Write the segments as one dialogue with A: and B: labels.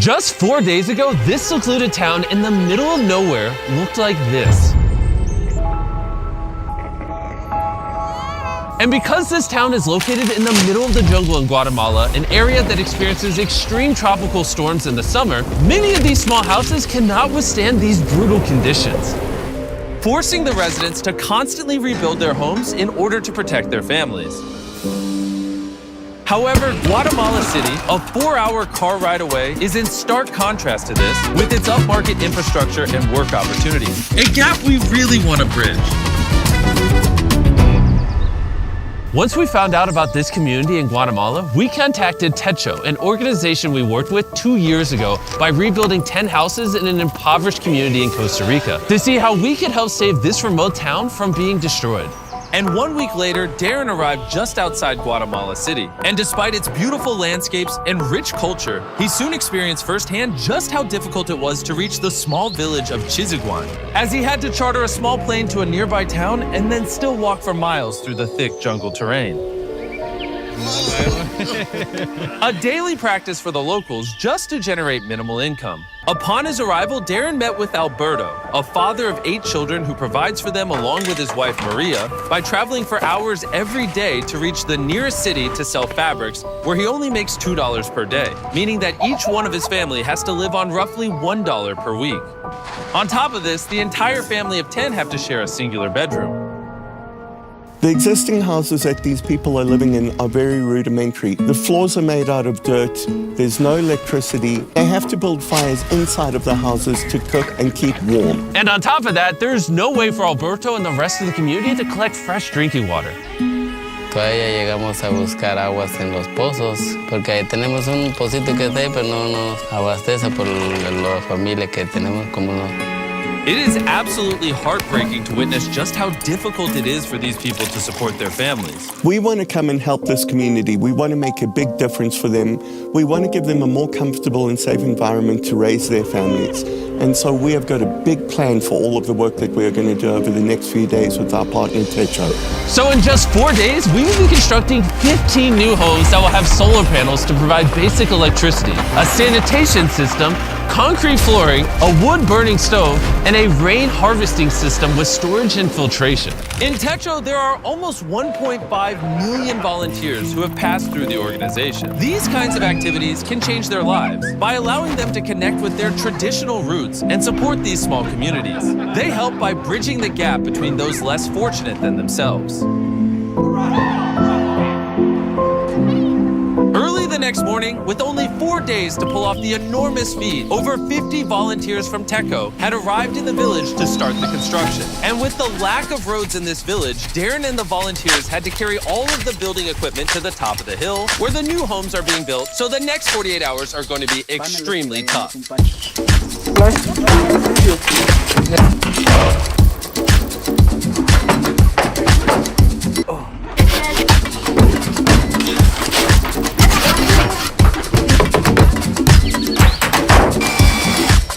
A: Just 4 days ago, this secluded town in the middle of nowhere looked like this. And because this town is located in the middle of the jungle in Guatemala, an area that experiences extreme tropical storms in the summer, many of these small houses cannot withstand these brutal conditions, forcing the residents to constantly rebuild their homes in order to protect their families. However, Guatemala City, a 4-hour car ride away, is in stark contrast to this with its upmarket infrastructure and work opportunities, a gap we really want to bridge. Once we found out about this community in Guatemala, we contacted Techo, an organization we worked with 2 years ago by rebuilding 10 houses in an impoverished community in Costa Rica to see how we could help save this remote town from being destroyed. And 1 week later, Darren arrived just outside Guatemala City. And despite its beautiful landscapes and rich culture, he soon experienced firsthand just how difficult it was to reach the small village of Chiziguan, as he had to charter a small plane to a nearby town and then still walk for miles through the thick jungle terrain. A daily practice for the locals just to generate minimal income. Upon his arrival, Darren met with Alberto, a father of 8 children who provides for them along with his wife Maria by traveling for hours every day to reach the nearest city to sell fabrics, where he only makes $2 per day, meaning that each one of his family has to live on roughly $1 per week. On top of this, the entire family of 10 have to share a singular bedroom.
B: The existing houses that these people are living in are very rudimentary. The floors are made out of dirt, there's no electricity. They have to build fires inside of the houses to cook and keep warm.
A: And on top of that, there's no way for Alberto and the rest of the community to collect fresh drinking water.
C: Todavía llegamos a buscar aguas en los pozos, porque ahí tenemos un pocito que está ahí, pero no nos abastece por la familia que tenemos como no.
A: It is absolutely heartbreaking to witness just how difficult it is for these people to support their families.
B: We want to come and help this community. We want to make a big difference for them. We want to give them a more comfortable and safe environment to raise their families. And so we have got a big plan for all of the work that we are going to do over the next few days with our partner Techo.
A: So in just 4 days, we will be constructing 15 new homes that will have solar panels to provide basic electricity, a sanitation system, concrete flooring, a wood-burning stove, and a rain harvesting system with storage and filtration. In Techo, there are almost 1.5 million volunteers who have passed through the organization. These kinds of activities can change their lives by allowing them to connect with their traditional roots and support these small communities. They help by bridging the gap between those less fortunate than themselves. Early the next morning, with only 4 days to pull off the enormous feat, over 50 volunteers from Techo had arrived in the village to start the construction. And with the lack of roads in this village, Darren and the volunteers had to carry all of the building equipment to the top of the hill, where the new homes are being built, so the next 48 hours are going to be extremely tough.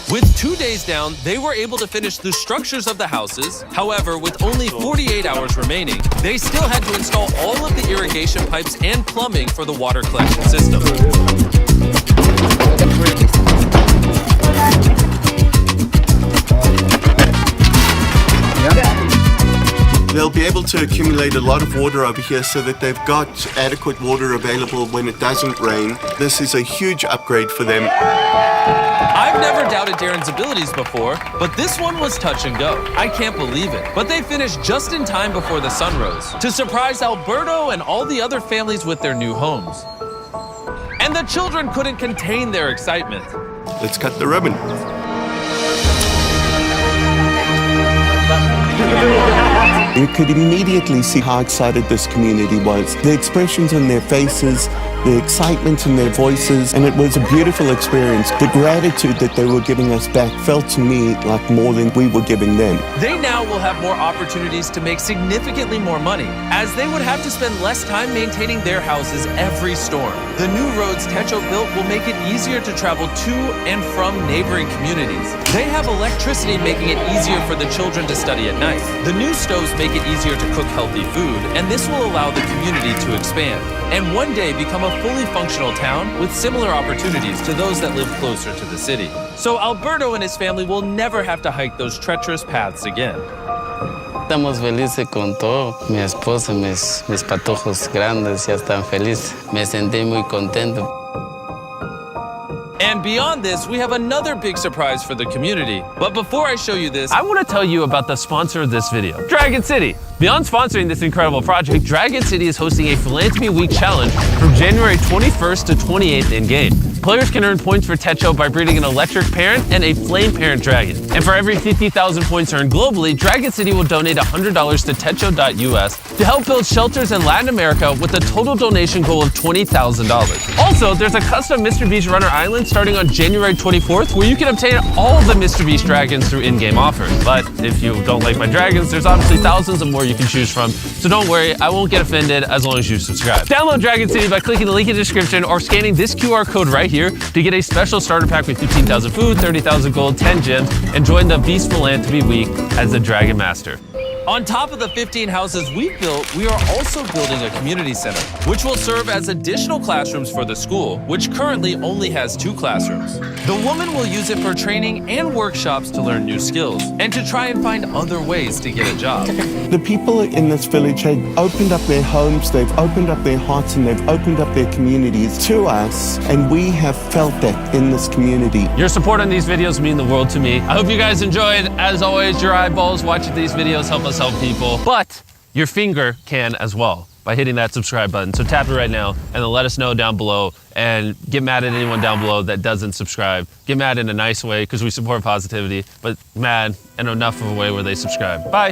A: With 2 days down, they were able to finish the structures of the houses. However, with only 48 hours remaining, they still had to install all of the irrigation pipes and plumbing for the water collection system.
B: They'll be able to accumulate a lot of water over here so that they've got adequate water available when it doesn't rain. This is a huge upgrade for them.
A: I've never doubted Darren's abilities before, but this one was touch and go. I can't believe it. But they finished just in time before the sun rose to surprise Alberto and all the other families with their new homes. And the children couldn't contain their excitement.
B: Let's cut the ribbon. You could immediately see how excited this community was. The expressions on their faces, the excitement in their voices, and it was a beautiful experience. The gratitude that they were giving us back felt to me like more than we were giving them.
A: They now will have more opportunities to make significantly more money, as they would have to spend less time maintaining their houses every storm. The new roads Techo built will make it easier to travel to and from neighboring communities. They have electricity, making it easier for the children to study at night. The new stoves make it easier to cook healthy food, and this will allow the community to expand and one day become a fully functional town with similar opportunities to those that live closer to the city. So Alberto and his family will never have to hike those treacherous paths again.
C: Estamos felices con todo. Mi esposa, mis patojos grandes ya están felices. Me sentí muy contento.
A: And beyond this, we have another big surprise for the community. But before I show you this, I want to tell you about the sponsor of this video, Dragon City. Beyond sponsoring this incredible project, Dragon City is hosting a Philanthropy Week challenge from January 21st to 28th in-game. Players can earn points for Techo by breeding an electric parent and a flame parent dragon. And for every 50,000 points earned globally, Dragon City will donate $100 to techo.us to help build shelters in Latin America with a total donation goal of $20,000. Also, there's a custom MrBeast Runner Island starting on January 24th where you can obtain all of the MrBeast dragons through in-game offers. But if you don't like my dragons, there's obviously thousands of more you can choose from. So don't worry, I won't get offended as long as you subscribe. Download Dragon City by clicking the link in the description or scanning this QR code right here to get a special starter pack with 15,000 food, 30,000 gold, 10 gems, and join the Beast Philanthropy Week as the Dragon Master. On top of the 15 houses we've built, we are also building a community center, which will serve as additional classrooms for the school, which currently only has 2 classrooms. The woman will use it for training and workshops to learn new skills and to try and find other ways to get a job.
B: The people in this village have opened up their homes, they've opened up their hearts, and they've opened up their communities to us, and we have felt that in this community.
A: Your support on these videos mean the world to me. I hope you guys enjoyed. As always, your eyeballs watching these videos help us help people, but your finger can as well by hitting that subscribe button. So tap it right now and then let us know down below, and get mad at anyone down below that doesn't subscribe. Get mad in a nice way because we support positivity, but mad in enough of a way where they subscribe. Bye.